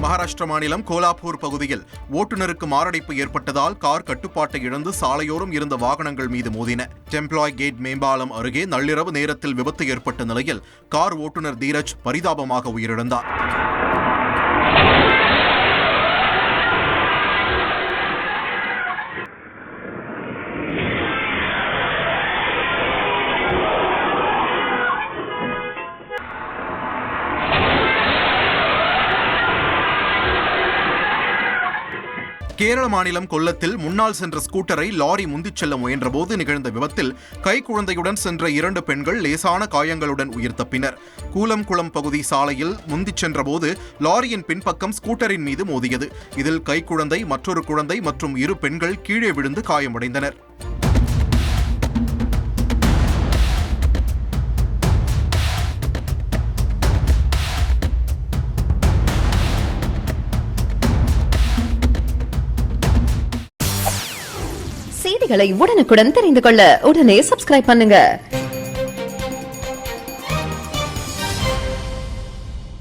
மகாராஷ்டிர மாநிலம் கோலாப்பூர் பகுதியில் ஓட்டுநருக்கு மாரடைப்பு ஏற்பட்டதால் கார் கட்டுப்பாட்டை இழந்து சாலையோரம் இருந்த வாகனங்கள் மீது மோதின. டெம்ப்ளாய் கேட் மேம்பாலம் அருகே நள்ளிரவு நேரத்தில் விபத்து ஏற்பட்ட நிலையில் கார் ஓட்டுநர் தீரஜ் பரிதாபமாக உயிரிழந்தார். கேரள மாநிலம் கொல்லத்தில் முன்னால் சென்ற ஸ்கூட்டரை லாரி முந்திச் செல்ல முயன்றபோது நிகழ்ந்த விபத்தில் கைக்குழந்தையுடன் சென்ற 2 பெண்கள் லேசான காயங்களுடன் உயிர் தப்பினர். கூலம்குளம் பகுதி சாலையில் முந்திச் சென்றபோது லாரியின் பின்பக்கம் ஸ்கூட்டரின் மீது மோதியது. இதில் கைக்குழந்தை, மற்றொரு குழந்தை மற்றும் 2 பெண்கள் கீழே விழுந்து காயமடைந்தனர். செய்திகளை உடனுக்குடன் தெரிந்து கொள்ள உடனே சப்ஸ்கிரைப் பண்ணுங்க.